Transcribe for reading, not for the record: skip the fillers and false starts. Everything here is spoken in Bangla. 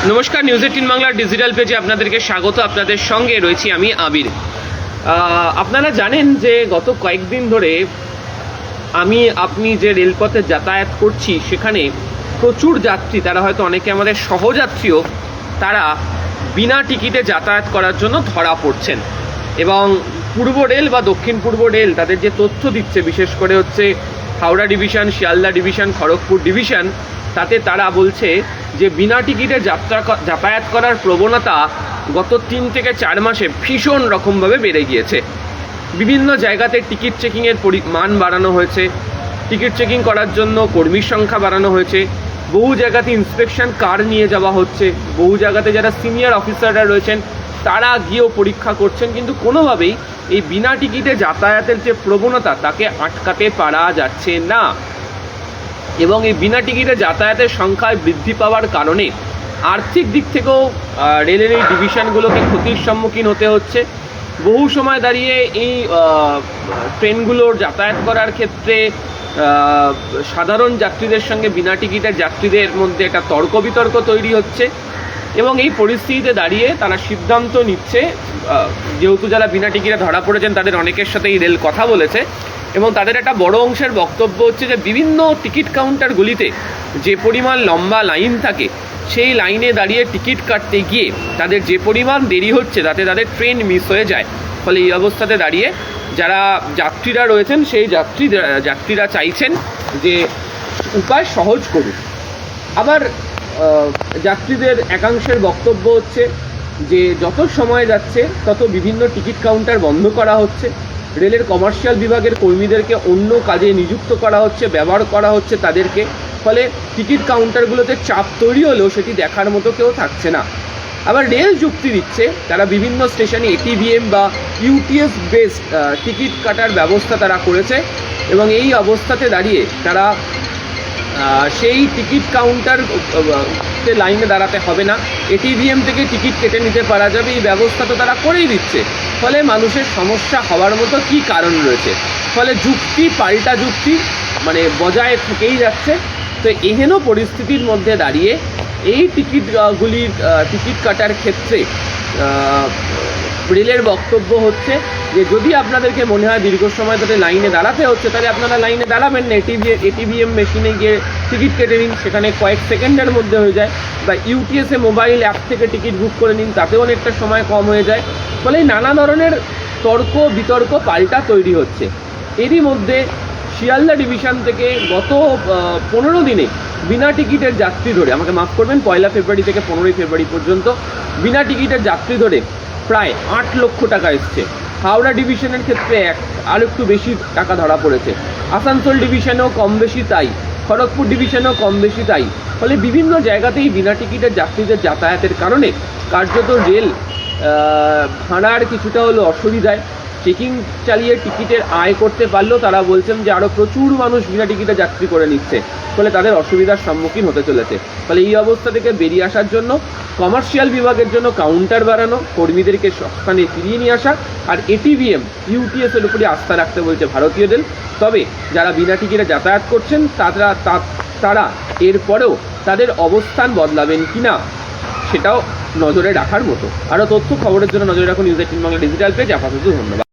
নমস্কার, নিউজ 18 বাংলার ডিজিটাল পেজে আপনাদেরকে স্বাগত। আপনাদের সঙ্গে রয়েছি আমি আবির। আপনারা জানেন যে গত কয়েকদিন ধরে আপনি যে রেলপথে যাতায়াত করছি সেখানে প্রচুর যাত্রী, তারা হয়তো অনেকে আমাদের সহযাত্রীও, তারা বিনা টিকিটে যাতায়াত করার জন্য ধরা পড়ছেন। এবং পূর্ব রেল বা দক্ষিণ পূর্ব রেল তাদের যে তথ্য দিচ্ছে, বিশেষ করে হচ্ছে Howrah division, Sealdah division, Kharagpur division, তাতে তারা বলছে যে বিনা টিকিটে যাতায়াত করার প্রবণতা গত 3 থেকে 4 মাসে ভীষণ রকমভাবে বেড়ে গিয়েছে। বিভিন্ন জায়গাতে টিকিট চেকিংয়ের মান বাড়ানো হয়েছে, টিকিট চেকিং করার জন্য কর্মীর সংখ্যা বাড়ানো হয়েছে, বহু জায়গাতে ইন্সপেকশন কার নিয়ে যাওয়া হচ্ছে, বহু জায়গাতে যারা সিনিয়র অফিসাররা রয়েছেন তারা গিয়েও পরীক্ষা করছেন, কিন্তু কোনোভাবেই এই বিনা টিকিটে যাতায়াতের যে প্রবণতা তাকে আটকাতে পারা যাচ্ছে না। এবং এই বিনা টিকিটে যাতায়াতের সংখ্যায় বৃদ্ধি পাওয়ার কারণে আর্থিক দিক থেকেও রেলের এই ডিভিশনগুলোকে ক্ষতির সম্মুখীন হতে হচ্ছে। বহু সময় দাঁড়িয়ে এই ট্রেনগুলোর যাতায়াত করার ক্ষেত্রে সাধারণ যাত্রীদের সঙ্গে বিনা টিকিটের যাত্রীদের মধ্যে একটা তর্ক বিতর্ক তৈরি হচ্ছে। এবং এই পরিস্থিতিতে দাঁড়িয়ে তারা সিদ্ধান্ত নিচ্ছে, যেহেতু যারা বিনা টিকিটে ধরা পড়েছেন তাদের অনেকের সাথে এই রেল কথা বলেছে, এবং তাদের একটা বড় অংশের বক্তব্য হচ্ছে যে বিভিন্ন টিকিট কাউন্টারগুলিতে যে পরিমাণ লম্বা লাইন থাকে, সেই লাইনে দাঁড়িয়ে টিকিট কাটতে গিয়ে তাদের যে পরিমাণ দেরি হচ্ছে তাতে তাদের ট্রেন মিস হয়ে যায়। ফলে এই অবস্থাতে দাঁড়িয়ে যারা যাত্রীরা রয়েছেন সেই যাত্রীরা চাইছেন যে উপায় সহজ করুন। আবার যাত্রীদের একাংশের বক্তব্য হচ্ছে যে যত সময় যাচ্ছে তত বিভিন্ন টিকিট কাউন্টার বন্ধ করা হচ্ছে, রেলের কমার্শিয়াল বিভাগের কর্মীদেরকে অন্য কাজে নিযুক্ত করা হচ্ছে, ব্যবহার করা হচ্ছে তাদেরকে। ফলে টিকিট কাউন্টারগুলোতে চাপ তৈরি হলেও সেটি দেখার মতো কেউ থাকছে না। আবার রেল যুক্তি দিচ্ছে তারা বিভিন্ন স্টেশনে এটিভিএম বা ইউটিএস বেসড টিকিট কাটার ব্যবস্থা তারা করেছে, এবং এই অবস্থাতে দাঁড়িয়ে তারা সেই টিকিট কাউন্টার লাইনে দাঁড়াতে হবে না, এটিভিএম থেকে টিকিট কেটে নিতে পারা যাবে, এই ব্যবস্থা তো তারা করেই দিচ্ছে। ফলে মানুষের সমস্যা হওয়ার মতো কি কারণ রয়েছে? ফলে যুক্তি পাল্টা যুক্তি বজায় থেকেই যাচ্ছে। তো এহেন পরিস্থিতির মধ্যে দাঁড়িয়ে এই টিকিট কাটার ক্ষেত্রে রেলের বক্তব্য হচ্ছে যে যদি আপনাদেরকে মনে হয় দীর্ঘ সময় ধরে লাইনে দাঁড়াতে হচ্ছে, তাহলে আপনারা লাইনে দাঁড়াবেন না, এটিভিএম মেশিনে গিয়ে টিকিট কেটে নিন, সেখানে কয়েক সেকেন্ডের মধ্যে হয়ে যায়। বা ইউটিএসে মোবাইল অ্যাপ থেকে টিকিট বুক করে নিন, তাতেও অনেকটা সময় কম হয়ে যায়। ফলে নানা ধরনের তর্ক বিতর্ক পাল্টা তৈরি হচ্ছে। এরই মধ্যে শিয়ালদা ডিভিশন থেকে গত 15 দিনে বিনা টিকিটের যাত্রী ধরে, আমাকে মাফ করবেন, 1 ফেব্রুয়ারি থেকে 15 ফেব্রুয়ারি পর্যন্ত বিনা টিকিটের যাত্রী ধরে প্রায় 8 লক্ষ টাকা এসছে। হাওড়া ডিভিশনের ক্ষেত্রে আর একটু বেশি টাকা ধরা পড়েছে, আসানসোল ডিভিশনেও কম বেশি তাই, খড়গপুর ডিভিশনেও কম বেশি তাই। ফলে বিভিন্ন জায়গাতেই বিনা টিকিটের যাত্রীদের যাতায়াতের কারণে কার্যত রেল ভাড়ার কিছুটা হলো অসুবিধায়। চেকিং চালিয়ে টিকিটের আয় করতে পারলেও তারা বলছেন যে আরও প্রচুর মানুষ বিনা টিকিটে যাত্রী করে নিচ্ছে, ফলে তাদের অসুবিধার সম্মুখীন হতে চলেছে। ফলে এই অবস্থা থেকে বেরিয়ে আসার জন্য কমার্শিয়াল বিভাগের জন্য কাউন্টার বাড়ানো, কর্মীদেরকে স্থানে ফিরিয়ে নিয়ে আসা, আর এটিভিএম ইউটিএসের উপরে আস্থা রাখতে বলছে ভারতীয় রেল। তবে যারা বিনা টিকিটে যাতায়াত করছেন তারা এরপরেও তাদের অবস্থান বদলাবেন কিনা সেটাও নজরে রাখার মতো। আরও তথ্য খবরের জন্য নজরে রাখুন নিউজ 18 বাংলা ডিজিটাল পেজ। আপাতত ধন্যবাদ।